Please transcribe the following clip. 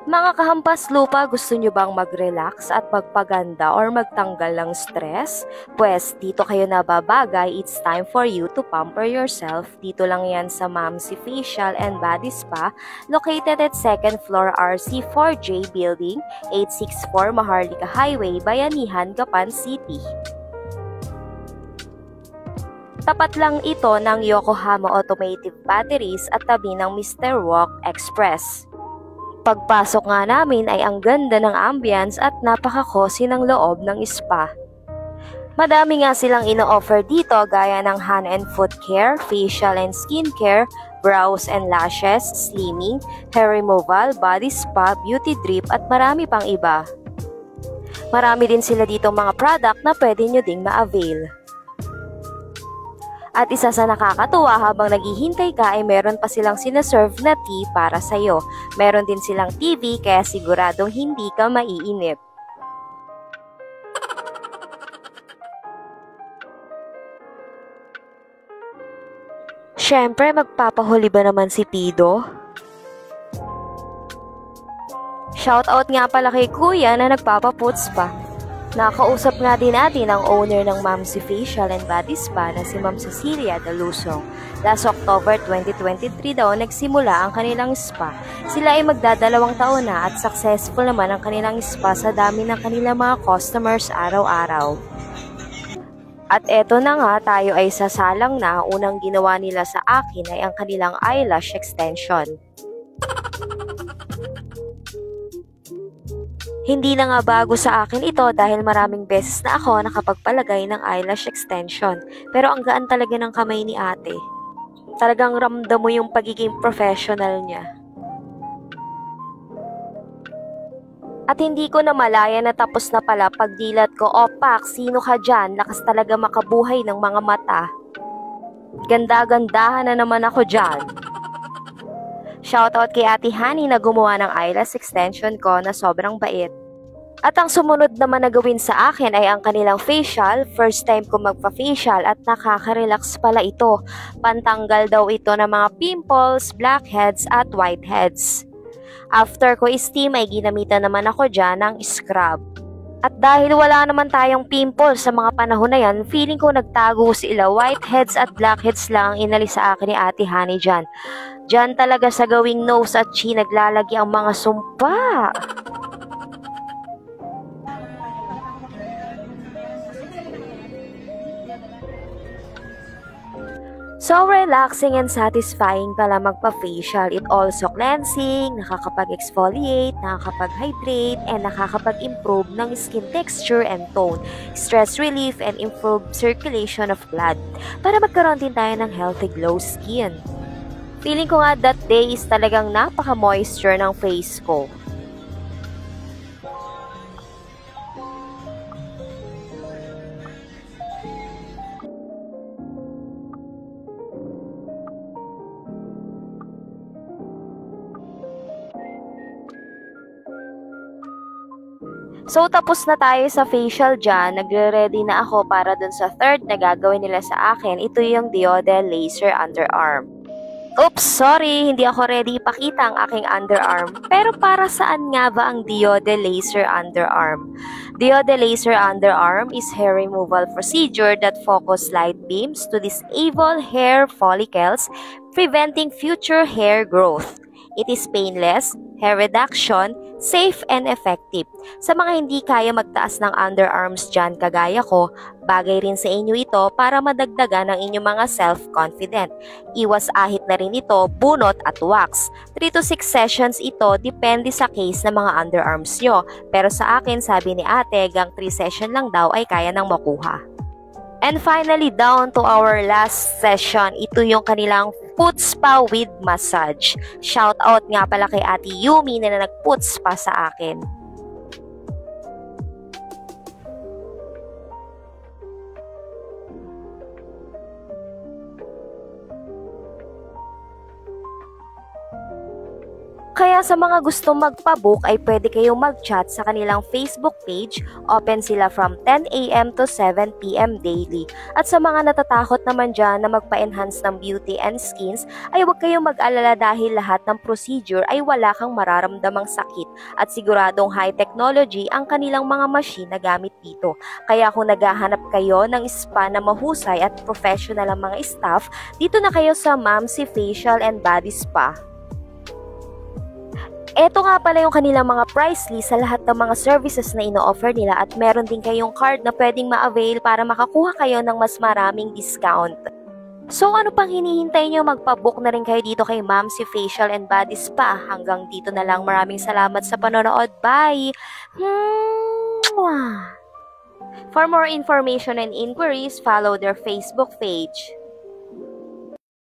Mga kahampas lupa, gusto nyo bang mag-relax at magpaganda or magtanggal ng stress? Pwes, dito kayo nababagay. It's time for you to pamper yourself. Dito lang yan sa Mamsi Facial and Body Spa, located at 2nd floor RC4J Building, 864 Maharlika Highway, Bayanihan, Gapan City. Tapat lang ito ng Yokohama Automotive Batteries at tabi ng Mr. Walk Express. Pagpasok nga namin ay ang ganda ng ambience at napaka-cozy ng loob ng spa. Madami nga silang ino-offer dito gaya ng hand and foot care, facial and skin care, brows and lashes, slimming, hair removal, body spa, beauty drip at marami pang iba. Marami din sila dito mga product na pwede nyo ding ma-avail. At isa sa nakakatuwa, habang naghihintay ka ay meron pa silang sinaserve na tea para sa'yo. Meron din silang TV kaya siguradong hindi ka maiinip. Siyempre, magpapahuli ba naman si Pido? Shoutout nga pala kay Kuya na nagpapaputs pa. Nakausap nga din natin ang owner ng Mamsi Facial and Body Spa na si Ma'am Cecilia Dalusong. Last October 2023 daw nagsimula ang kanilang spa. Sila ay magdadalawang taon na at successful naman ang kanilang spa sa dami ng kanilang mga customers araw-araw. At eto na nga, tayo ay sasalang na. Unang ginawa nila sa akin ay ang kanilang eyelash extension. Hindi na nga bago sa akin ito dahil maraming beses na ako nakapagpalagay ng eyelash extension. Pero ang gaan talaga ng kamay ni ate. Talagang ramdam mo yung pagiging professional niya. At hindi ko na malaya na tapos na pala pagdilat ko. Opak, sino ka dyan? Lakas talaga makabuhay ng mga mata. Ganda-gandahan na naman ako dyan. Shoutout kay Ate Honey na gumawa ng eyelash extension ko na sobrang bait. At ang sumunod naman na gawin sa akin ay ang kanilang facial. First time ko magpa-facial at nakaka-relax pala ito. Pantanggal daw ito ng mga pimples, blackheads at whiteheads. After ko steam ay ginamitan naman ako dyan ng scrub. At dahil wala naman tayong pimples sa mga panahon na yan, feeling ko nagtago sila. Whiteheads at blackheads lang ang inalis sa akin ni Ate Honey dyan. Dyan talaga sa gawing nose at chin naglalagi ang mga sumpa. So relaxing and satisfying pala magpa-facial. It also cleansing, nakakapag-exfoliate, nakakapag-hydrate, and nakakapag-improve ng skin texture and tone, stress relief, and improve circulation of blood para magkaroon din tayo ng healthy glow skin. Feeling ko nga that day is talagang napaka-moisture ng face ko. So, tapos na tayo sa facial dyan. Nagre-ready na ako para dun sa third na gagawin nila sa akin. Ito yung Diode Laser Underarm. Oops, sorry, hindi ako ready ipakita ang aking underarm. Pero para saan nga ba ang Diode Laser Underarm? Diode Laser Underarm is hair removal procedure that focus light beams to disable hair follicles, preventing future hair growth. It is painless, hair reduction, safe and effective. Sa mga hindi kaya magtaas ng underarms dyan kagaya ko, bagay rin sa inyo ito para madagdagan ang inyong mga self-confident. Iwas ahit na rin ito, bunot at wax. 3 to 6 sessions ito, depende sa case ng mga underarms nyo. Pero sa akin, sabi ni ate, gang 3 session lang daw ay kaya nang makuha. And finally, down to our last session, ito yung kanilang foot spa with massage. Shout out nga pala kay Ate Yumi na nag-foot spa sa akin. Kaya Kaya sa mga gustong magpabook ay pwede kayong mag-chat sa kanilang Facebook page. Open sila from 10 a.m. to 7 p.m. daily. At sa mga natatakot naman dyan na magpa-enhance ng beauty and skins, ay huwag kayong mag-alala dahil lahat ng procedure ay wala kang mararamdamang sakit at siguradong high technology ang kanilang mga machine na gamit dito. Kaya kung naghahanap kayo ng spa na mahusay at professional ang mga staff, dito na kayo sa Mamsi Facial and Body Spa. Ito nga pala yung kanilang mga price list sa lahat ng mga services na ino-offer nila at meron din kayong card na pwedeng ma-avail para makakuha kayo ng mas maraming discount. So ano pang hinihintay nyo? Magpabook na rin kayo dito kay Mamsi Facial and Body Spa. Hanggang dito na lang. Maraming salamat sa panonood. Bye! For more information and inquiries, follow their Facebook page.